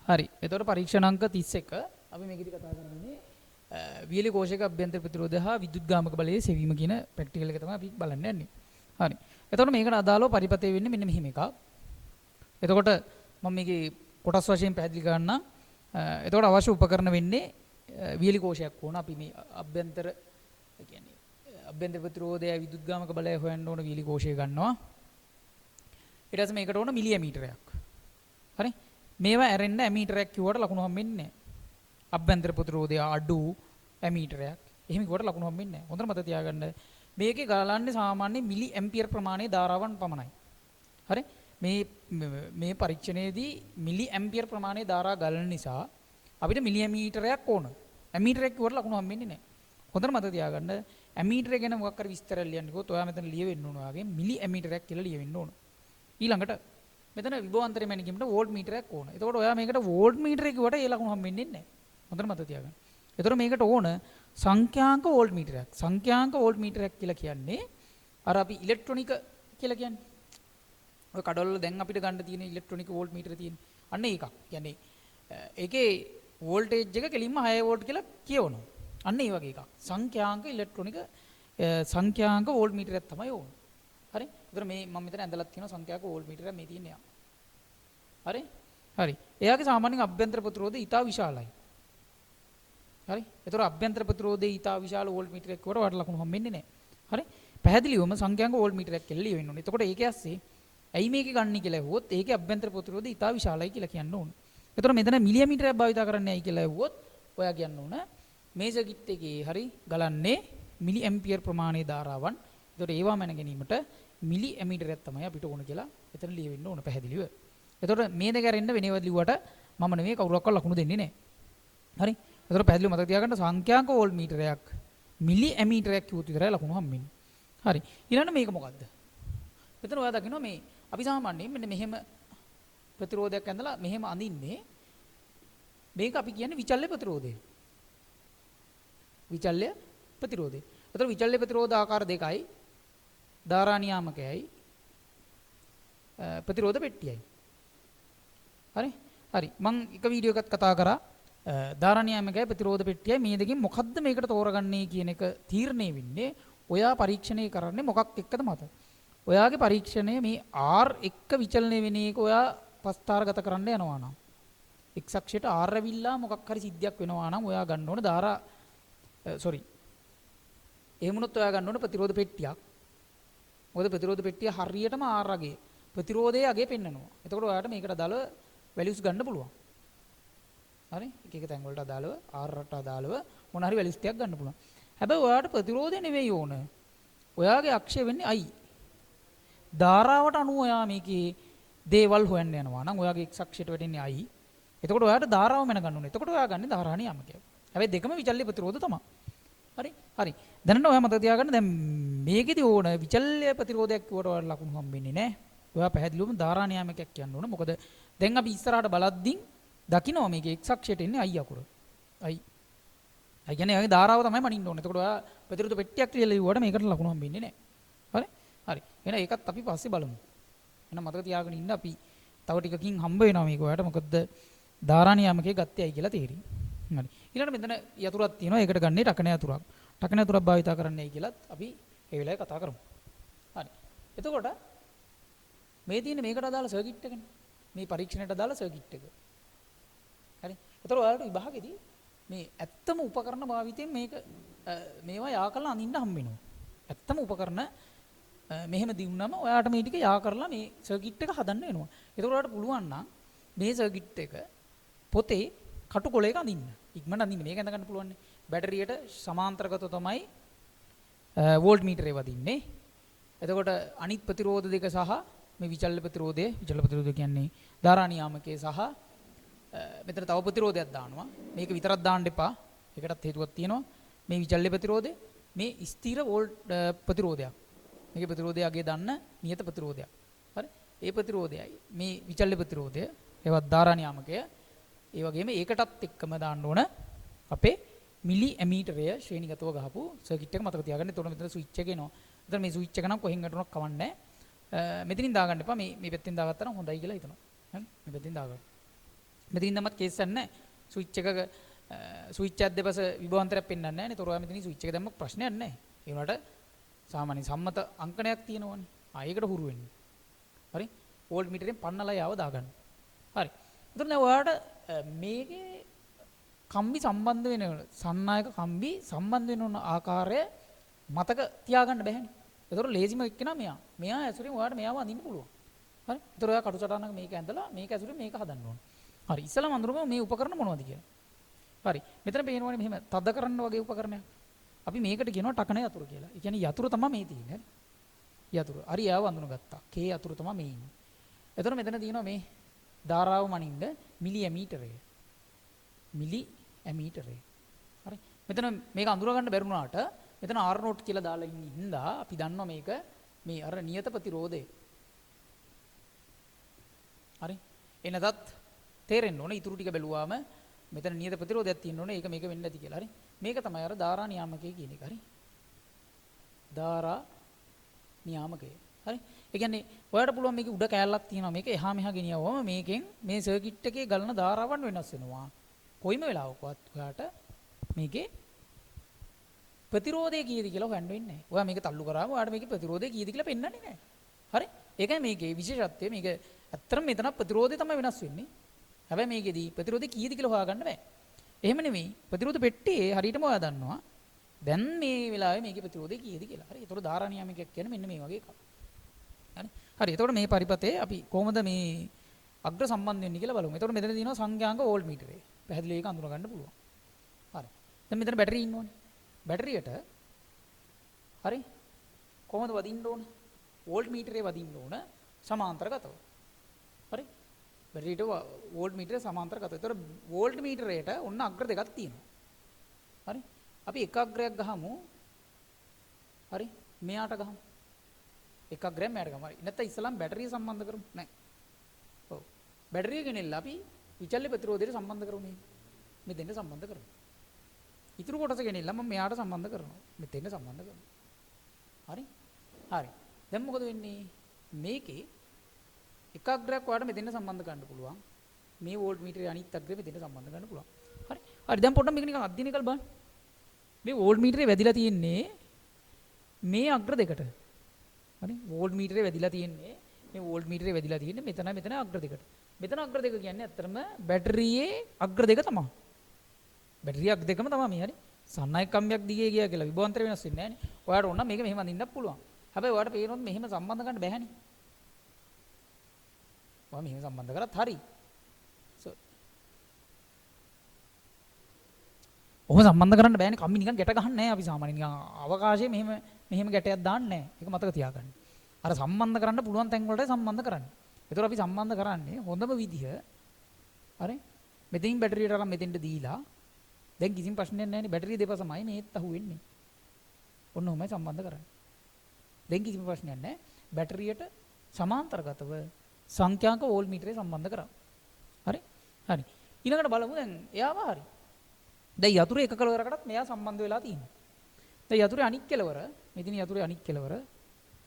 හරි. එතකොට පරීක්ෂණ අංක 31 අපි මේකෙදි කතා කරන්නේ වියලි කෝෂයක අභ්‍යන්තර ප්‍රතිරෝධය හා විදුද්ගාමක බලයේ සෙවීම කියන ප්‍රැක්ටිකල් එක තමයි අපි බලන්න යන්නේ. හරි. එතකොට මේකට අදාළව පරිපතේ වෙන්නේ මෙන්න මෙහිම එකක්. එතකොට මම මේකේ කොටස් වශයෙන් පැහැදිලි කරන්නම්. එතකොට අවශ්‍ය උපකරණ වෙන්නේ වියලි කෝෂයක් ඕන. අපි මේ අභ්‍යන්තර කියන්නේ අභ්‍යන්තර ප්‍රතිරෝධය විදුද්ගාමක බලය හොයන්න ඕන වියලි කෝෂය ගන්නවා. ඊට පස්සේ මේකට ඕන මිලිමීටරයක්. හරි. මේවා ඇරෙන්න ඇමීටරයක් කිව්වට ලකුණු හම්බෙන්නේ නැහැ. අභ්‍යන්තර ප්‍රතිරෝධය අඩු ඇමීටරයක්. එහෙම කිව්වට ලකුණු හම්බෙන්නේ නැහැ. හොඳට මතක තියාගන්න. මේකේ ගලන්නේ සාමාන්‍ය මිලි ඇම්පියර් ප්‍රමාණයේ ධාරාවන් පමණයි. හරි. මේ පරීක්ෂණයේදී මිලි ඇම්පියර් ප්‍රමාණයේ ධාරා ගලන නිසා අපිට මිලි ඇමීටරයක් ඕන. ඇමීටරයක් කිව්වට ලකුණු හම්බෙන්නේ නැහැ. හොඳට මතක තියාගන්න. ඇමීටර ගැන මොකක් හරි විස්තරයක් ලියන්න කිව්වොත් ඔයා මෙතන ලියවෙන්න ඕන වගේ මිලි ඇමීටරයක් කියලා ලියවෙන්න ඕන. ඊළඟට මෙතන විභවාන්තරය මැනීමට වෝල්ට් මීටරයක් ඕන. එතකොට ඔයා මේකට වෝල්ට් මීටරය කිව්වට ඒ ලකුණු හම්බෙන්නේ නැහැ. හොඳට මතක තියාගන්න. එතකොට මේකට ඕන සංඛ්‍යාංක වෝල්ට් මීටරයක්. සංඛ්‍යාංක වෝල්ට් මීටරයක් කියලා කියන්නේ අර අපි ඉලෙක්ට්‍රොනික කියලා කියන්නේ. ඔය කඩවල දැන් අපිට ගන්න තියෙන ඉලෙක්ට්‍රොනික වෝල්ට් මීටර තියෙන. අන්න ඒකක්. කියන්නේ ඒකේ වෝල්ටේජ් එක කෙලින්ම 6 වෝල්ට් කියලා කියවනවා. අන්න ඒ වගේ එකක්. සංඛ්‍යාංක ඉලෙක්ට්‍රොනික සංඛ්‍යාංක වෝල්ට් මීටරයක් තමයි ඕන. හරි. ඒතර මේ මම මෙතන ඇඳලා තියෙන සංඛ්‍යාංක වෝල්ට් මීටරයක් මේ තියෙන්නේ. හරි. හරි. එයාගේ සාමාන්‍යයෙන් අභ්‍යන්තර ප්‍රතිරෝධය ඊටා විශාලයි. හරි. ඒතර අභ්‍යන්තර ප්‍රතිරෝධය ඊටා විශාල වෝල්ට් මීටරයක් කොට වට ලකුණු හම්බෙන්නේ නැහැ. හරි. පැහැදිලිවම සංඛ්‍යාංක වෝල්ට් මීටරයක් කියලා ලියවෙන්න ඕනේ. එතකොට ඒකේ ඇස්සේ ඇයි මේකේ ගන්න කියලා ඇහුවොත් ඒකේ අභ්‍යන්තර ප්‍රතිරෝධය ඊටා විශාලයි කියලා කියන්න ඕනේ. ඒතර මෙතන මිලිමීටරයක් භාවිත කරන්නේ ඇයි කියලා ඇහුවොත් ඔයා කියන්න ඕන මේ සර්කිට් එකේ හරි ගලන්නේ මිලි ඇම්පියර් ප්‍රමාණයේ ධාරාවන්. ඒතර ඒවා මැන ගැනීමට මිලි ඇමීටරයක් තමයි අපිට ඕන කියලා එතන ලියවෙන්න ඕන පැහැදිලිව. එතකොට මේ දෙක අරින්න වෙනවද ලිව්වට මම නෙමෙයි කවුරක්වත් ලකුණු දෙන්නේ නැහැ. හරි. එතකොට පැහැදිලිව මතක තියාගන්න සංඛ්‍යාංක වෝල්ට් මීටරයක් මිලි ඇමීටරයක් කිව්වොත් විතරයි ලකුණු හම්බෙන්නේ. හරි. ඊළඟට මේක මොකද්ද? මෙතන ඔයා දකිනවා මේ අපි සාමාන්‍යයෙන් මෙන්න මෙහෙම ප්‍රතිරෝධයක් ඇඳලා මෙහෙම අඳින්නේ මේක අපි කියන්නේ විචල්්‍ය ප්‍රතිරෝධය. විචල්්‍ය ප්‍රතිරෝධය. එතකොට විචල්්‍ය ප්‍රතිරෝධ ආකාර දෙකයි. ධාරා නියාමකයයි ප්‍රතිරෝධ පෙට්ටියයි. හරි? හරි. මම එක වීඩියෝ එකක් කතා කරා ධාරා නියාමකයයි ප්‍රතිරෝධ පෙට්ටියයි මේ දෙකෙන් මොකද්ද මේකට තෝරගන්නේ කියන එක තීරණය වෙන්නේ ඔයා පරීක්ෂණය කරන්නේ මොකක් එක්කද මත. ඔයාගේ පරීක්ෂණය මේ R එක්ක විචලනය වෙන එක ඔයා පස්තාරගත කරන්න යනවා නම් x අක්ෂයට R ඇවිල්ලා මොකක් හරි සිද්ධියක් වෙනවා නම් ඔයා ගන්න ඕන ධාරා එහෙම වුණොත් ඔයා ගන්න ඕන ප්‍රතිරෝධ පෙට්ටියක්. මොකද ප්‍රතිරෝධ පෙට්ටිය හරියටම R අගේ ප්‍රතිරෝධයේ අගේ පෙන්නනවා. එතකොට ඔයාලට මේකට අදාළව වැලියුස් ගන්න පුළුවන්. හරි? එක එක තැන් වලට අදාළව R ට අදාළව මොන හරි වැලියුස් ටිකක් ගන්න පුළුවන්. හැබැයි ඔයාලට ප්‍රතිරෝධය නෙවෙයි ඕන. ඔයාගේ අක්ෂය වෙන්නේ I. ධාරාවට අනුව ඔයා මේකේ දේවල් හොයන්න යනවා නම් ඔයාගේ x අක්ෂයට වැටෙන්නේ I. එතකොට ඔයාට ධාරාව මැන ගන්න ඕනේ. එතකොට ඔයා ගන්නේ ධාරා නියාමකය. හැබැයි දෙකම විචල්්‍ය ප්‍රතිරෝධ තමයි. හරි? හරි. දැනට ඔයා මතක තියාගන්න දැන් මේකෙදි ඕන විචල්්‍ය ප්‍රතිරෝධයක් කිව්වට ඔයාලට ලකුණු හම්බෙන්නේ නැහැ. ඔයා පැහැදිලිවම ධාරා නියාමකයක් කියන්න ඕන. මොකද දැන් අපි ඉස්සරහට බලද්දී දකිනවා මේකේ x අක්ෂයට එන්නේ I අකුර. I. ඒ කියන්නේ ඔයාගේ ධාරාව තමයි මනින්න ඕනේ. එතකොට ඔයා ප්‍රතිරෝධ පෙට්ටියක් කියලා ලියුවාට මේකට ලකුණු හම්බෙන්නේ නැහැ. හරි? හරි. එහෙනම් ඒකත් අපි පස්සේ බලමු. එහෙනම් මතක තියාගෙන ඉන්න අපි තව ටිකකින් හම්බ වෙනවා මේක ඔයාලට. මොකද ධාරා නියාමකයේ ගත්තේයි කියලා තේරෙයි. හරි. ඊළඟට මෙතන යතුරක් තියෙනවා. ඒකට ගන්නේ ටකන යතුරක්. ටකන යතුරක් භාවිත කරන්නයි කියලාත් අපි ඒ වෙලාවේ කතා කරමු. හරි. එතකොට මේ තියෙන මේකට අදාළ සර්කිට් එකනේ. මේ පරීක්ෂණයට අදාළ සර්කිට් එක. හරි. එතකොට ඔයාලට විභාගෙදී මේ ඇත්තම උපකරණ භාවිතයෙන් මේවා යා කරලා අඳින්න හම්බ වෙනවා. ඇත්තම උපකරණ මෙහෙම දිනුනම ඔයාට මේ ටික යා කරලා මේ සර්කිට් එක හදන්න වෙනවා. එතකොට ඔයාලට පුළුවන් නම් මේ සර්කිට් එක පොතේ කටුකොලයක අඳින්න. ඉක්මනට අඳින්න. මේක ඇඳ ගන්න පුළුවන්. බැටරියට සමාන්තරගතව තමයි වෝල්ට් මීටරේ වදින්නේ. එතකොට අනිත් ප්‍රතිරෝධ දෙක සහ මේ විචල්්‍ය ප්‍රතිරෝධය කියන්නේ ධාරා නියාමකයේ සහ මෙතන තව ප්‍රතිරෝධයක් දානවා. මේක විතරක් දාන්න එපා. ඒකටත් හේතුවක් තියෙනවා. මේ විචල්්‍ය ප්‍රතිරෝධය මේ ස්ථිර වෝල්ට් ප්‍රතිරෝධයක්. මේකේ ප්‍රතිරෝධය අගේ දන්න නියත ප්‍රතිරෝධයක්. හරි? ඒ ප්‍රතිරෝධයයි මේ විචල්්‍ය ප්‍රතිරෝධය ඒවත් ධාරා නියාමකය. ඒ වගේම ඒකටත් එක්කම දාන්න ඕන අපේ මිලි ඇමීටරය ශ්‍රේණිගතව ගහපු සර්කිට් එක මතක තියාගන්න. එතකොට මෙතන ස්විච් එක එනවා. එතන මේ ස්විච් එක නම් කොහෙන් ගැටුණක් කවන්නේ නැහැ. මෙතනින් දාගන්න එපා. මේ පැත්තෙන් දාගත්තා නම් හොඳයි කියලා හිතනවා. හරි? මේ පැත්තෙන් දාගන්න. මෙතනින් තමත් කේස් එකක් නැහැ. ස්විච් එකක ස්විච් එකක් දෙපස විභවාන්තරයක් පෙන්වන්නේ නැහැ නේ. ඒතොර ඔයා මෙතනින් ස්විච් එක දැම්මක් ප්‍රශ්නයක් නැහැ. ඒ වුණාට සාමාන්‍ය සම්මත අංකණයක් තියෙනවනේ. ඒකට හුරු වෙන්න. හරි? වෝල්ට් මීටරෙන් පන්නලා යාව දාගන්න. හරි. එතකොට දැන් ඔයාලට මේකේ කම්බි සම්බන්ධ වෙන සන්නායක කම්බි සම්බන්ධ වෙන ආකාරය මතක තියාගන්න බැහැනේ. එතකොට ලේසිම එක්කෙනා මෙයා. මෙයා ඇසුරින් ඔයාලට මෙයාව අඳින්න පුළුවන්. හරි? එතකොට ඔයා කටු සටහනක මේක ඇඳලා මේක ඇසුරින් මේක හදන්න ඕන. හරි. ඉස්සලම අඳුරගමු මේ උපකරණ මොනවද කියලා. හරි. මෙතන පේනවනේ මෙහෙම තද කරන්න වගේ උපකරණයක්. අපි මේකට කියනවා ටකන යතුරු කියලා. ඒ කියන්නේ යතුරු තමයි මේ තියෙන්නේ. යතුරු. හරි යාව අඳුනගත්තා. කේ යතුරු තමයි මේ ඉන්නේ. එතකොට මෙතන තියෙනවා මේ ධාරාව මනින්න මිලි ඇමීටරය. මිලි ඇමීටරය. හරි. මෙතන මේක අඳුර ගන්න බැරුණාට මෙතන R නෝට් කියලා දාලා ඉන්න හින්දා අපි දන්නවා මේක මේ අර නියත ප්‍රතිරෝධය. හරි. එනදත් තේරෙන්න ඕනේ ඊටු ටික බැලුවාම මෙතන නියත ප්‍රතිරෝධයක් තියෙන්න ඕනේ. ඒක මේක වෙන්නේ නැති කියලා. හරි. මේක තමයි අර ධාරා නියාමකය කියන එක. හරි. ධාරා නියාමකය. හරි. ඒ කියන්නේ ඔයාලට පුළුවන් මේකේ උඩ කෑල්ලක් තියෙනවා. මේක එහා මෙහා ගෙනියවම මේකෙන් මේ සර්කිට් එකේ ගලන ධාරාවන් වෙනස් වෙනවා. කොයිම වෙලාවකවත් ඔයාට මේකේ ප්‍රතිරෝධය කීයද කියලා හොයන්න වෙන්නේ නැහැ. ඔයා මේක තල්ලු කරාම ඔයාට මේකේ ප්‍රතිරෝධය කීයද කියලා පෙන්වන්නේ නැහැ. හරි? ඒකයි මේකේ විශේෂත්වය. මේක ඇත්තටම මෙතන ප්‍රතිරෝධය තමයි වෙනස් වෙන්නේ. හැබැයි මේකෙදී ප්‍රතිරෝධය කීයද කියලා හොයාගන්න බෑ. එහෙම නෙමෙයි. ප්‍රතිරෝධ පෙට්ටියේ හරියටම ඔයා දන්නවා. දැන් මේ වෙලාවේ මේකේ ප්‍රතිරෝධය කීයද කියලා. හරි. ඒතකොට ධාරා නියාමකයක් කියන්නේ මෙන්න මේ වගේ එකක්. හරි. හරි. එතකොට මේ පරිපතේ අපි කොහොමද මේ අග්‍ර සම්බන්ධ වෙන්නේ කියලා බලමු. එතකොට මෙතන තියෙනවා සංඛ්‍යාංක වෝල්ට් මීටරේ. පැහැදිලිව ඒක අඳුන ගන්න පුළුවන්. හරි. දැන් මෙතන බැටරි ඉන්නෝනේ. බැටරියට හරි කොහොමද වදින්න ඕන? වෝල්ට් මීටරේ වදින්න ඕන සමාන්තරගතව. හරි? බැටරියට වෝල්ට් මීටරේ සමාන්තරගතව. ඒතර වෝල්ට් මීටරේට ඔන්න අග්‍ර දෙකක් තියෙනවා. හරි? අපි එක අග්‍රයක් ගහමු. හරි? මෙයාට ගහමු. එක අග්‍රයක් මෙයාට ගමු. හරි. නැත්නම් ඉස්සලම් බැටරිය සම්බන්ධ කරමු. නෑ. ඔව්. බැටරිය ගෙනෙල්ලා අපි විචල්්‍ය ප්‍රතිරෝධයට සම්බන්ධ කරමු මේ. මෙතෙන්ට සම්බන්ධ කරමු. ඉතුරු කොටස ගෙනෙල්ලා මම මෙයාට සම්බන්ධ කරනවා. මෙතෙන්ට සම්බන්ධ කරනවා. හරි? හරි. දැන් මොකද වෙන්නේ? මේකේ එක අග්‍රයක් ඔයාලට මෙතෙන්ට සම්බන්ධ කරන්න පුළුවන්. මේ වෝල්ට් මීටරේ අනිත් අග්‍රය මෙතෙන්ට සම්බන්ධ කරන්න පුළුවන්. හරි? හරි දැන් පොඩ්ඩක් මේක නිකන් අධ්‍යයනය කරලා බලන්න. මේ වෝල්ට් මීටරේ වැදිලා තියෙන්නේ මේ අග්‍ර දෙකට. හරි? වෝල්ට් මීටරේ වැදිලා තියෙන්නේ මේ වෝල්ට් මීටරේ වැදිලා තියෙන්නේ මෙතන අග්‍ර දෙකට. මෙතන අග්‍ර දෙක කියන්නේ ඇත්තටම බැටරියේ අග්‍ර දෙක තමයි. බැටරිය අග්‍ර දෙකම තමයි මේ. හරි? සන්නායක කම්බියක් දිගේ ගියා කියලා විභවාන්තර වෙනස් වෙන්නේ නැහැ නේ. ඔයාලට ඕන නම් මේක මෙහෙම අඳින්නත් පුළුවන්. හැබැයි ඔයාලට පේනොත් මෙහෙම සම්බන්ධ කරන්න බැහැනේ. ඔයා මෙහෙම සම්බන්ධ කරත් හරි. ඔහොම සම්බන්ධ කරන්න බෑනේ. කම්බි නිකන් ගැට ගහන්නේ නැහැ අපි සාමාන්‍යයෙන්. නිකන් අවකාශයේ මෙහෙම ගැටයක් දාන්නේ නැහැ. ඒක මතක තියාගන්න. අර සම්බන්ධ කරන්න පුළුවන් තැන් වලට සම්බන්ධ කරන්නේ. ඒතර අපි සම්බන්ධ කරන්නේ හොඳම විදිහ. හරි? මෙතනින් බැටරියට අරන් මෙතෙන්ට දීලා දැන් කිසිම ප්‍රශ්නයක් නැහැ නේ. බැටරිය දෙපසමයි මේත් අහුවෙන්නේ. ඔන්න ඔහොමයි සම්බන්ධ කරන්නේ. දැන් කිසිම ප්‍රශ්නයක් නැහැ. බැටරියට සමාන්තරගතව සංඛ්‍යාංක වෝල්ට් මීටරේ සම්බන්ධ කරා. හරි? හරි. ඊළඟට බලමු දැන් එයාව හරි. දැන් යතුරු එක කෙලවරකටත් මෙයා සම්බන්ධ වෙලා තියෙනවා. දැන් යතුරේ අනිත් කෙලවර, මෙතන යතුරේ අනිත් කෙලවර,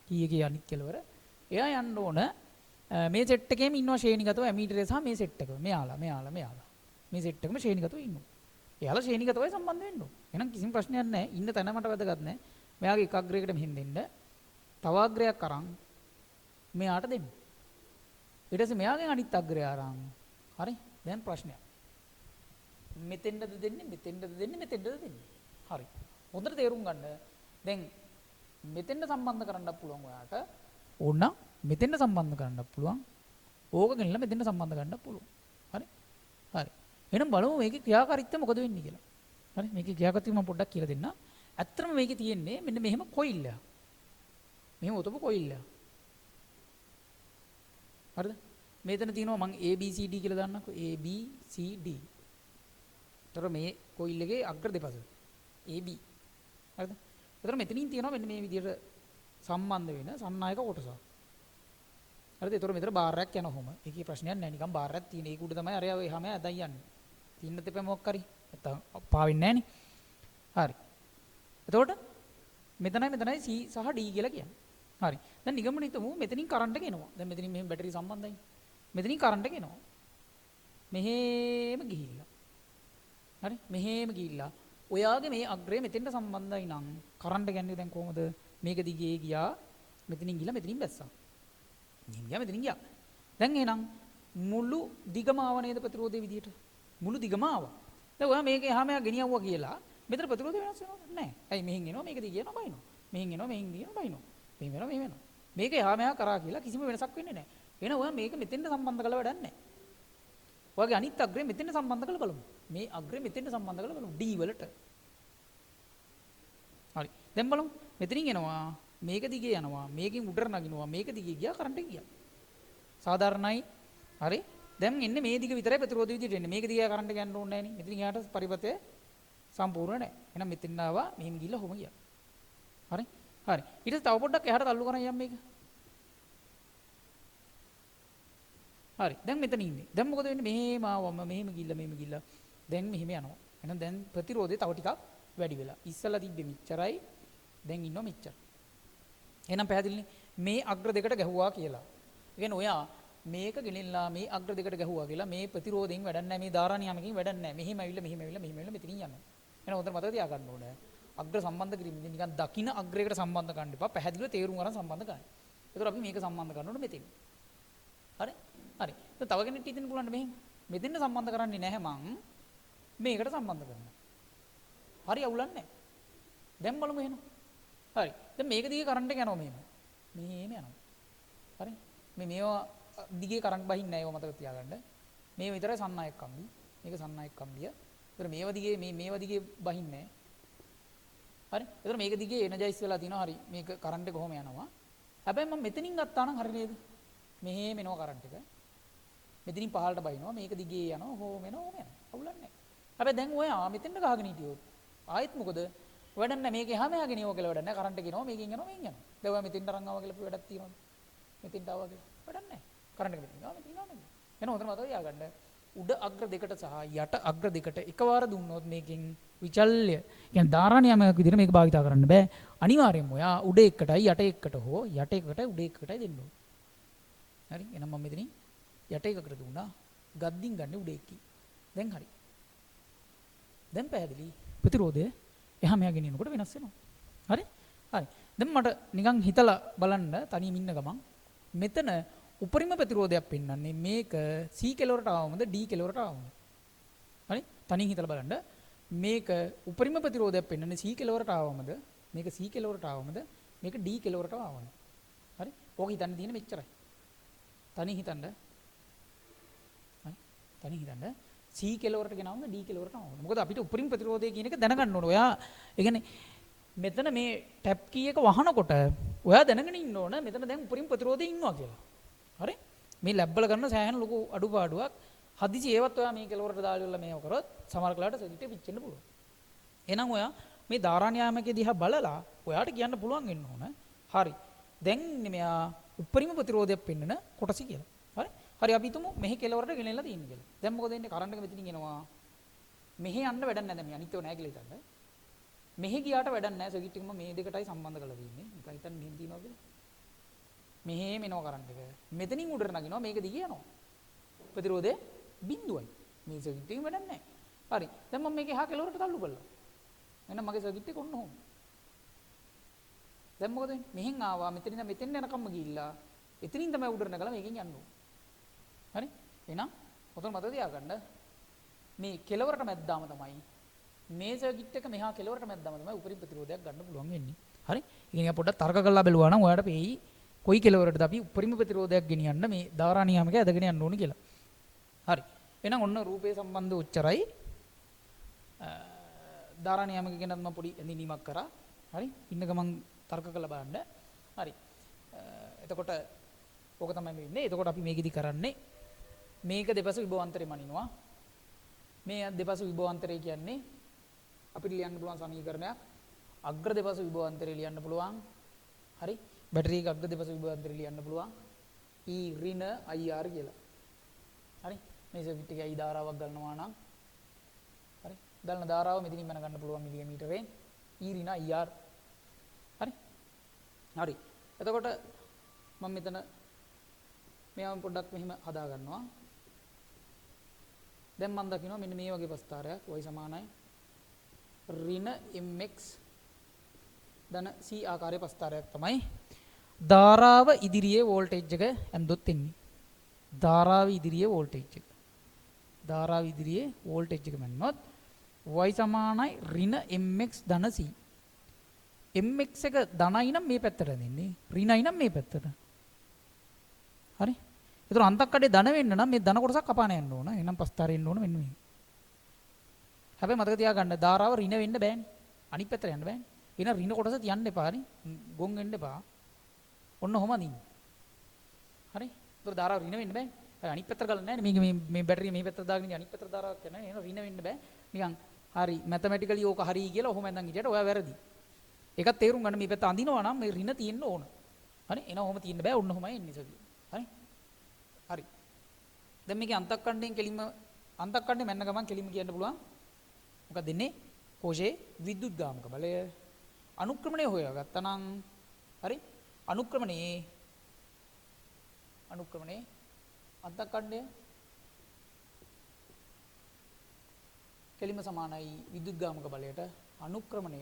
කීයකේ අනිත් කෙලවර, එයා යන්න ඕන මේ සෙට් එකේම ඉන්නවා ශ්‍රේණිගතව ඇමීටරේ සහ මේ සෙට් එකම. මෙයාලා. මේ සෙට් එකම ශ්‍රේණිගතව ඉන්නවා. එයාලා ශ්‍රේණිගතවයි සම්බන්ධ වෙන්න ඕන. එහෙනම් කිසිම ප්‍රශ්නයක් නැහැ. ඉන්න තැන මට වැදගත් නැහැ. මෙයාගේ එක අග්‍රයකට මෙහෙන් දෙන්න. තව අග්‍රයක් අරන් මෙයාට දෙන්න. ඊට පස්සේ මෙයාගෙන් අනිත් අග්‍රය අරන්. හරි? දැන් ප්‍රශ්නයක්. මෙතෙන්ද දෙන්නේ. හරි. හොඳට තේරුම් ගන්න. දැන් මෙතෙන්ද සම්බන්ධ කරන්නත් පුළුවන් ඔයාට. ඕනනම් මෙතෙන්ද සම්බන්ධ කරන්නත් පුළුවන්. ඕක ගෙනල්ලා මෙතෙන්ද සම්බන්ධ කරන්නත් පුළුවන්. හරි? හරි. එහෙනම් බලමු මේකේ ක්‍රියාකාරීත්වය මොකද වෙන්නේ කියලා. හරි? මේකේ ක්‍රියාකාරීත්වය මම පොඩ්ඩක් කියලා දෙන්නම්. ඇත්තටම මේකේ තියෙන්නේ මෙන්න මෙහෙම කොයිල් එකක්. මෙහෙම උතපු කොයිල් එකක්. හරිද? මෙතන තියෙනවා මම ABCD කියලා දාන්නකෝ. ABCD. ඒතර මේ කොයිල් එකේ අග්‍ර දෙපස AB. හරිද? ඒතර මෙතනින් තියෙනවා මෙන්න මේ විදිහට සම්බන්ධ වෙන සන්නායක කොටස. හරිද? ඒතර මෙතන බාරයක් යන ඔහොම. ඒකේ ප්‍රශ්නයක් නැහැ. නිකන් බාරයක් තියෙන. ඒක උඩ තමයි අරයා එහාම ඇදන් යන්නේ. තින්නත් එපා මොකක් හරි. නැත්තම් පාවෙන්නේ නැහනේ. හරි. එතකොට මෙතනයි C සහ D කියලා කියන්නේ. හරි. දැන් නිගමන හිතමු මෙතනින් කරන්ට් එක එනවා. දැන් මෙතනින් මෙහෙම බැටරි සම්බන්ධයි. මෙතනින් කරන්ට් එක එනවා. මෙහෙම ගිහිල්ලා. හරි? මෙහෙම ගිහිල්ලා. ඔයාගේ මේ අග්‍රය මෙතෙන්ට සම්බන්ධයි නම් කරන්ට් ගන්නේ දැන් කොහොමද? මේක දිගේ ගියා. මෙතනින් ගිහලා මෙතනින් බැස්සා. මෙහෙම ගියා මෙතනින් ගියා. දැන් එහෙනම් මුළු දිගම ආව නේද ප්‍රතිරෝධයේ විදියට? මුළු දිගම ආවා. දැන් ඔයා මේක එහාම ගෙනියවුවා කියලා මෙතන ප්‍රතිරෝධය වෙනස් වෙනවද? නැහැ. ඇයි මෙහෙන් එනවා මේක දිගේ යනවා බයිනවා. මෙහෙන් එනවා මෙහෙන් දිගනවා බයිනවා. මෙහෙම වෙනවා මෙහෙම වෙනවා. මේක එහාම කරා කියලා කිසිම වෙනසක් වෙන්නේ නැහැ. එහෙනම් ඔයා මේක මෙතෙන්ට සම්බන්ධ කරලා වැඩක් නැහැ. ඔයාගේ අනිත් අග්‍රය මෙතෙන්ට සම්බන්ධ කරලා බලමු. මේ අග්‍රය මෙතෙන්ට සම්බන්ධ කරලා බලමු D වලට. හරි. දැන් බලමු. මෙතනින් එනවා මේක දිගේ යනවා මේකෙන් උඩට නගිනවා මේක දිගේ ගියා කරන්ට් එක ගියා. සාධාරණයි. හරි. දැන් එන්නේ මේ දිග විතරයි ප්‍රතිරෝධ විදියට එන්නේ. මේක දිගේ කරන්ට් එක යන්න ඕනේ නැහැ නේ. මෙතනින් එහාට පරිපතය සම්පූර්ණ නැහැ. එහෙනම් මෙතෙන් ආවා මෙහෙම ගිහලා කොහොම ගියා. හරි. හරි. ඊට පස්සේ තව පොඩ්ඩක් එහාට තල්ලු කරන් යන්න මේක. හරි. දැන් මෙතන ඉන්නේ. දැන් මොකද වෙන්නේ? මෙහෙම ආවම මෙහෙම ගිහිල්ලා දැන් මෙහෙම යනවා. එහෙනම් දැන් ප්‍රතිරෝධය තව ටිකක් වැඩි වෙලා. ඉස්සලා තිබ්බේ මෙච්චරයි. දැන් ඉන්නවා මෙච්චර. එහෙනම් පැහැදිලිනේ මේ අග්‍ර දෙකට ගැහුවා කියලා. ඒ කියන්නේ ඔයා මේක ගෙනින්නලා මේ අග්‍ර දෙකට ගැහුවා කියලා මේ ප්‍රතිරෝධයෙන් වැඩක් නැහැ. මේ ධාරානියමකින් වැඩක් නැහැ. මෙහෙම ඇවිල්ලා මෙතනින් යනවා. එහෙනම් උතන මතක තියාගන්න ඕනේ. අග්‍ර සම්බන්ධ කිරීමෙන් නිකන් දකින්න අග්‍රයකට සම්බන්ධ කරන්න එපා. පැහැදිලිව තේරුම් ගන්න සම්බන්ධ කරන්න. ඒතර අපි මේක සම්බන්ධ කරනකොට මෙතෙන්. හරි? හරි. දැන් තව කෙනෙක්ට හිතෙන්න පුළුවන් මෙහෙම. මෙතෙන්ට සම්බන්ධ කරන්නේ නැහැ මං. මේකට සම්බන්ධ කරනවා. හරි අවුලක් නැහැ. දැන් බලමු එහෙනම්. හරි. දැන් මේක දිගේ කරන්ට් එක යනවා මෙහෙම. මෙහෙම යනවා. හරි. මේවා දිගේ කරන්ට් බහින්නේ නැහැ ඒව මතක තියාගන්න. මේ විතරයි සන්නායක කම්බි. මේක සන්නායක කම්බිය. ඒතර මේවා දිගේ බහින්නේ නැහැ. හරි. ඒතර මේක දිගේ එනර්ජයිස් වෙලා තිනවා. හරි. මේක කරන්ට් එක කොහොම යනවා. හැබැයි මම මෙතනින් ගත්තා නම් හරි නේද? මෙහෙම එනවා කරන්ට් එක. මෙතනින් පහළට බහිනවා. මේක දිගේ යනවා. හොම යනවා. අවුලක් නැහැ. හැබැයි දැන් ඔයා මෙතෙන්ට ගහගෙන හිටියොත් ආයෙත් මොකද? වැඩක් නැහැ. මේක එහාම යගෙන යනවා කියලා වැඩක් නැහැ. කරන්ට් එක එනවා. මේකෙන් යනවා. මේකෙන් යනවා. දැන් ඔයා මෙතෙන්ට අරන් ආවා කියලා වැඩක් තියනවද? මෙතෙන්ට ආවා කියලා වැඩක් නැහැ. කරන්ට් එක මෙතන ගාව මෙතන ගාව නෙමෙයි. එහෙනම් හොඳට මතක තියාගන්න. උඩ අග්‍ර දෙකට සහ යට අග්‍ර දෙකට එකවර දුන්නොත් මේකෙන් විචල්්‍ය කියන්නේ ධාරානියමයක් විදිහට මේක භාවිතා කරන්න බෑ. අනිවාර්යයෙන්ම ඔයා උඩ එකටයි යට එකකට හෝ යට එකකට උඩ එකකටයි දෙන්න ඕනේ. හරි. එහෙනම් මම මෙතනින් යට එකකට දුන්නා. ගද්දින් ගන්න උඩ එකකින්. දැන් හරි. දැන් පැහැදිලි ප්‍රතිරෝධය එහා මෙහා ගෙනියනකොට වෙනස් වෙනවා. හරි? හරි. දැන් මට නිකන් හිතලා බලන්න තනියම ඉන්න ගමන් මෙතන උපරිම ප්‍රතිරෝධයක් පෙන්වන්නේ මේක C කෙලවරට ආවමද D කෙලවරට ආවමද? හරි? තනියෙන් හිතලා බලන්න මේක උපරිම ප්‍රතිරෝධයක් පෙන්වන්නේ C කෙලවරට ආවමද? මේක C කෙලවරට ආවමද? මේක D කෙලවරට ආවමද? හරි? ඕක හිතන්න තියෙන මෙච්චරයි. තනියෙන් හිතන්න. හරි? තනියෙන් හිතන්න. C කෙලවරට ගෙනවම D කෙලවරට ආවමද? මොකද අපිට උපරිම ප්‍රතිරෝධය කියන එක දැනගන්න ඕන. ඔයා ඒ කියන්නේ මෙතන මේ ටැප් කී එක වහනකොට ඔයා දැනගෙන ඉන්න ඕන මෙතන දැන් උපරිම ප්‍රතිරෝධය ඉන්නවා කියලා. හරි? මේ ලැබ් වල ගන්න සෑහෙන ලොකු අඩුපාඩුවක්. හදිසි ඒවත් ඔයා මේ කෙලවරට දාලා ඉවරලා මේව කරොත් සමහර කලාවට සෙඩිට පිච්චෙන්න පුළුවන්. එහෙනම් ඔයා මේ ධාරානියාමකයේ දිහා බලලා ඔයාට කියන්න පුළුවන් වෙන්න ඕන. හරි. දැන් මෙයා උපරිම ප්‍රතිරෝධයක් පෙන්වන කොටස කියලා. හරි? හරි අපි හිතමු මෙහි කෙලවරට ගෙනෙලා තියෙන කියලා. දැන් මොකද වෙන්නේ? කරන්ට් එක මෙතනින් එනවා. මෙහි යන්න වැඩක් නැහැ දැන් මේ අනිත් ඒවා නැහැ කියලා හිතන්න. මෙහි ගියාට වැඩක් නැහැ. සර්කිට් එකම මේ දෙකටයි සම්බන්ධ කරලා තියෙන්නේ. නිකන් හිතන්න මෙහෙම තියනවා කියලා. මෙහෙම එනවා කරන්ට් එක. මෙතනින් උඩට නගිනවා මේක දිගේ යනවා. ප්‍රතිරෝධය බිඳුවයි. මේ සර්කිට් එකෙන් වැඩක් නැහැ. හරි. දැන් මම මේක එහා කෙලවරට තල්ලු කළා. එහෙනම් මගේ සර්කිට් එක ඔන්න ඔහොම. දැන් මොකද වෙන්නේ? මෙහෙන් ආවා මෙතනින් මෙතෙන් යනකම්ම ගිහිල්ලා එතනින් තමයි උඩට නගලා මේකෙන් යන්න ඕන. හරි? එහෙනම් ඔතන මතක තියාගන්න මේ කෙලවරට මැද්දාම තමයි මේ සර්කිට් එක මෙහා කෙලවරට මැද්දාම තමයි උපරිම ප්‍රතිරෝධයක් ගන්න පුළුවන් වෙන්නේ. හරි? ඉතින් පොඩ්ඩක් තර්ක කරලා බලුවා නම් ඔයාලට පෙයි කොයි කෙලවරටද අපි උපරිම ප්‍රතිරෝධයක් ගෙනියන්න මේ ධාරානියාමකය ඇදගෙන යන්න ඕනේ කියලා. හරි. එහෙනම් ඔන්න රූපේ සම්බන්ධ උච්චරයි ධාරානියාමකය ගැන මම පොඩි ඇඳීමක් කරා. හරි? ඉන්න ගමන් තර්ක කරලා බලන්න. හරි. එතකොට ඕක තමයි මේ ඉන්නේ. එතකොට අපි මේකෙදි කරන්නේ මේක දෙපස විභවාන්තරේ මනිනවා. මේ දෙපස විභවාන්තරය කියන්නේ අපිට ලියන්න පුළුවන් සමීකරණයක්. අග්‍ර දෙපස විභවාන්තරය ලියන්න පුළුවන්. හරි? බැටරි එක අග්‍ර දෙපස විභවාන්තරය ලියන්න පුළුවන්. E ඍණ IR කියලා. හරි? මේ සර්කිට් එකේ I ධාරාවක් ගන්නවා නම් හරි? ගලන ධාරාව මෙතනින් මන ගන්න පුළුවන් මිලිමීටරයෙන් E ඍණ IR. හරි? හරි. එතකොට මම මෙතන මෙයාම පොඩ්ඩක් මෙහිම හදා ගන්නවා. දැන් මම දකිනවා මෙන්න මේ වගේ ප්‍රස්ථාරයක් y සමානයි ඍණ mx ධන c ආකාරයේ ප්‍රස්ථාරයක් තමයි ධාරාව ඉදිරියේ වෝල්ටේජ් එක ඇන්දොත් එන්නේ. ධාරාව ඉදිරියේ වෝල්ටේජ් එක. ධාරාව ඉදිරියේ වෝල්ටේජ් එක මැන්නොත් y සමානයි ඍණ mx ධන c. mx එක ධනයි නම් මේ පැත්තට දෙන්නේ. ඍණයි නම් මේ පැත්තට. හරි? ඒතර අන්තක්කඩේ ධන වෙන්න නම් මේ ධන කොටසක් කපාන යන්න ඕන. එහෙනම් ප්‍රස්ථාරය එන්න ඕන මෙන්න මේ. හැබැයි මතක තියාගන්න ධාරාව ඍණ වෙන්න බෑනේ. අනිත් පැත්තට යන්න බෑනේ. එහෙනම් ඍණ කොටස තියන්න එපා හරි. ගොන් වෙන්න එපා. ඔන්න ඔහම අදින්න. හරි? ඒතර ධාරාව ඍණ වෙන්න බෑ. අනිත් පැත්තට ගලන්නේ නැහැ නේ. මේ බැටරිය මේ පැත්තට දාගෙන ඉන්නේ අනිත් පැත්තට ධාරාවක් යනවා. එහෙනම් ඍණ වෙන්න බෑ. නිකන් හරි මැතමැටිකලි ඕක හරි කියලා ඔහොම ඇඳන් හිටියට ඔයා වැරදි. ඒකත් තේරුම් ගන්න මේ පැත්ත අඳිනවා නම් මේ ඍණ තියෙන්න ඕන. හරි? එහෙනම් ඔහොම තියෙන්න බෑ. ඔන්න ඔහමයි එන්නේ සතිය. හරි? හරි. දැන් මේකේ අන්තක්කණ්ඩයෙන් කෙලින්ම අන්තක්කණ්ඩේ මැන්න ගමන් කෙලින්ම කියන්න පුළුවන්. මොකක්ද දෙන්නේ? කෝෂයේ විද්‍යුත් ගාමක බලය අනුක්‍රමණය හොයාගත්තා නම් හරි? අනුක්‍රමණයේ අන්තක්කණ්ඩය කෙලින්ම සමානයි විද්‍යුත් ගාමක බලයට අනුක්‍රමණය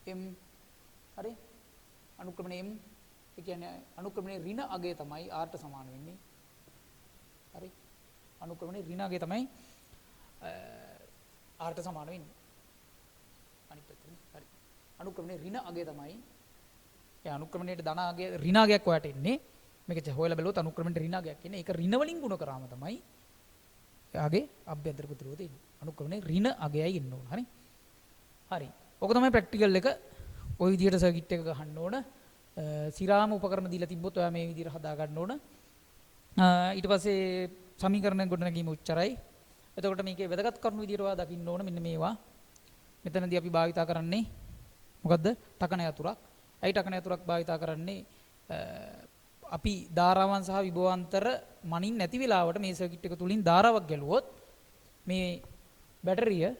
m හරි? අනුක්‍රමණය m ඒ කියන්නේ අනුක්‍රමණයේ ඍණ අගය තමයි r ට සමාන වෙන්නේ. හරි? අනුක්‍රමණයේ ඍණ අගය තමයි r ට සමාන වෙන්නේ. අනිත් පැත්තනේ. හරි. අනුක්‍රමණයේ ඍණ අගය තමයි ඒ අනුක්‍රමණයට ධන අගය ඍණ අගයක් ඔයාට එන්නේ. මේක හොයලා බලුවොත් අනුක්‍රමණයට ඍණ අගයක් එන්නේ. ඒක ඍණ වලින් ගුණ කරාම තමයි එයාගේ අභ්‍යන්තර ප්‍රතිරෝධය එන්නේ. අනුක්‍රමණයේ ඍණ අගයයි එන්න ඕන. හරි? හරි. ඔක තමයි ප්‍රැක්ටිකල් එක. ওই විදිහට සර්කිට් එක ගහන්න ඕන. සිරාම උපකරණ දීලා තිබ්බොත් ඔයා මේ විදිහට හදා ගන්න ඕන. ඊට පස්සේ සමීකරණ ගොඩනැගීම උච්චරයි. එතකොට මේකේ වැදගත් කරුණු විදිහට ඔයා දකින්න ඕන මෙන්න මේවා. මෙතනදී අපි භාවිතා කරන්නේ මොකද්ද? ටකන යතුරක්. ඇයි ටකන යතුරක් භාවිතා කරන්නේ? අපි ධාරාවන් සහ විභවාන්තර මනින් නැති වෙලාවට මේ සර්කිට් එක තුලින් ධාරාවක් ගැලුවොත් මේ බැටරිය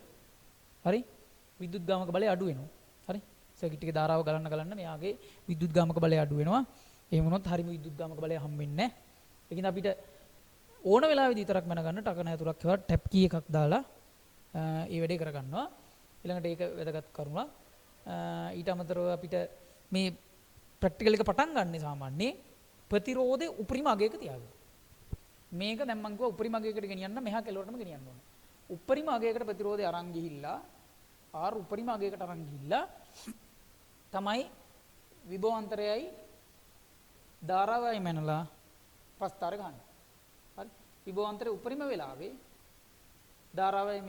හරි විද්‍යුත් ගාමක බලය අඩු වෙනවා. හරි? සර්කිට් එකේ ධාරාව ගලන්න මෙයාගේ විද්‍යුත් ගාමක බලය අඩු වෙනවා. එහෙම වුණොත් හරිම විද්‍යුත් ගාමක බලය හම්බෙන්නේ නැහැ. ඒකින්ද අපිට ඕන වෙලාවෙදි විතරක් මැනගන්න ටකන යතුරක් ඒවා ටැප් කී එකක් දාලා ඒ වැඩේ කරගන්නවා. ඊළඟට ඒක වැදගත් කරුණක්. ඊට අමතරව අපිට මේ ප්‍රැක්ටිකල් එක පටන් ගන්න සාමාන්‍යයෙන් ප්‍රතිරෝධය උපරිම අගයක තියාගන්න. මේක දැන් මම කිව්වා උපරිම අගයකට ගෙනියන්න මෙහා කෙලවරටම ගෙනියන්න ඕන. උපරිම අගයකට ප්‍රතිරෝධය අරන් ගිහිල්ලා R උපරිම අගයකට අරන් ගිහිල්ලා තමයි විභවාන්තරයයි ධාරාවයි මැනලා ප්‍රස්ථාර ගන්න. හරි? විභවාන්තරයේ උපරිම වෙලාවේ ධාරාවයි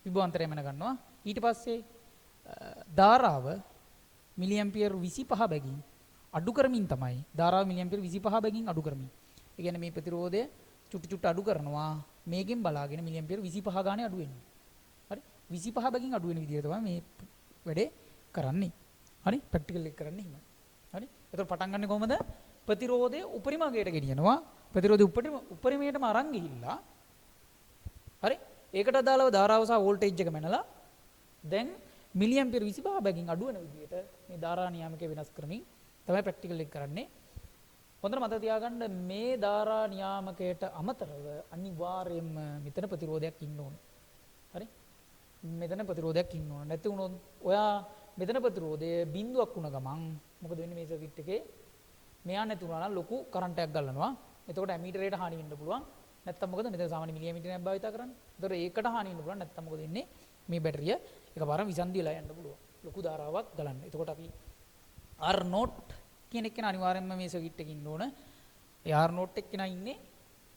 විභවාන්තරය මැන ගන්නවා. ඊට පස්සේ ධාරාව මිලි ඇම්පියර් 25 බැගින් අඩු කරමින් තමයි ධාරාව මිලි ඇම්පියර් 25 බැගින් අඩු කරමින්. ඒ කියන්නේ මේ ප්‍රතිරෝධය චුට්ටු අඩු කරනවා. මේකෙන් බලාගෙන මිලි ඇම්පියර් 25 ගානේ අඩු වෙනවා. හරි? 25 බැගින් අඩු වෙන විදිහට තමයි මේ වැඩේ කරන්නේ. හරි? ප්‍රැක්ටිකල් එක කරන්නේ එහෙමයි. හරි? එතකොට පටන් ගන්න කොහමද? ප්‍රතිරෝධය උපරිම අගයට ගෙනියනවා. ප්‍රතිරෝධය උපරිමයටම අරන් ගිහිල්ලා හරි? ඒකට අදාළව ධාරාව සහ වෝල්ටේජ් එක මැනලා දැන් මිලි ඇම්පියර් 25 බැගින් අඩු වෙන විදිහට මේ ධාරා නියාමකය වෙනස් කරමින් තමයි ප්‍රැක්ටිකල් එක කරන්නේ. හොඳට මතක තියාගන්න මේ ධාරා නියාමකයට අමතරව අනිවාර්යයෙන්ම මෙතන ප්‍රතිරෝධයක් ඉන්න ඕන. හරි? මෙතන ප්‍රතිරෝධයක් ඉන්න ඕන. නැති වුණොත් ඔයා මෙතන ප්‍රතිරෝධය බිඳුවක් වුණ ගමන් මොකද වෙන්නේ මේ සර්කිට් එකේ? මෙයා නැති වුණා නම් ලොකු කරන්ට් එකක් ගලනවා. එතකොට ඇමීටරයට හානි වෙන්න පුළුවන්. නැත්තම් මොකද මෙතන සාමාන්‍ය මිලි ඇමීටරයක් භාවිත කරන්නේ. එතකොට ඒකට හානි වෙන්න පුළුවන්. නැත්තම් මොකද වෙන්නේ? මේ බැටරිය එකපාරම විසන්දි වෙලා යන්න පුළුවන්. ලොකු ධාරාවක් ගලන්න. එතකොට අපි R note කියන එක අනිවාර්යයෙන්ම මේ සර්කිට් එකේ ඉන්න ඕන. ඒ R note එක කෙනා ඉන්නේ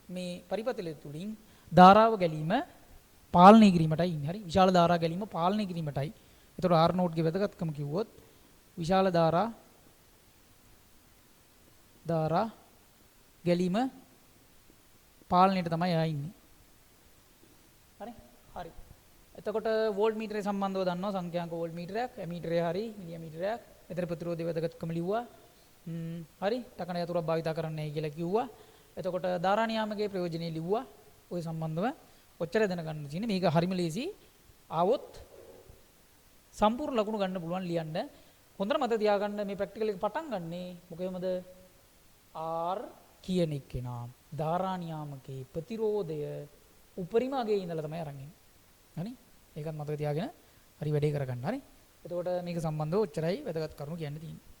මේ පරිපතලය තුලින් ධාරාව ගැලීම පාලනය කිරීමටයි ඉන්නේ. හරි? විශාල ධාරා ගැලීම පාලනය කිරීමටයි. එතකොට R note ගේ වැදගත්කම කිව්වොත් විශාල ධාරා ගැලීම පාලනයට තමයි එයා ඉන්නේ. හරි? හරි. එතකොට වෝල්ට් මීටරේ සම්බන්ධව දන්නවා සංඛ්‍යාංක වෝල්ට් මීටරයක්, ඇමීටරේ හරි මිලි ඇමීටරයක්. එතන ප්‍රතිරෝධය වැදගත්කම ලිව්වා. හරි? ටකන යතුරක් භාවිත කරන්නයි කියලා කිව්වා. එතකොට ධාරා නියාමකයේ ප්‍රයෝජනෙ ලිව්වා. ওই සම්බන්ධව ඔච්චර දැනගන්න තියෙන්නේ. මේක හරිම ලේසි. ආවොත් සම්පූර්ණ ලකුණු ගන්න පුළුවන් ලියන්න. හොඳට මතක තියාගන්න මේ ප්‍රැක්ටිකල් එක පටන් ගන්නේ මොකෙමද? R කියන එක්කෙනා ධාරා නියාමකයේ ප්‍රතිරෝධය උපරිම අගයේ ඉඳලා තමයි අරන් එන්නේ. හරි? ඒකත් මතක තියාගෙන හරි වැඩේ කරගන්න. හරි? එතකොට මේක සම්බන්ධව ඔච්චරයි වැදගත් කරුණු කියන්න තියෙන්නේ.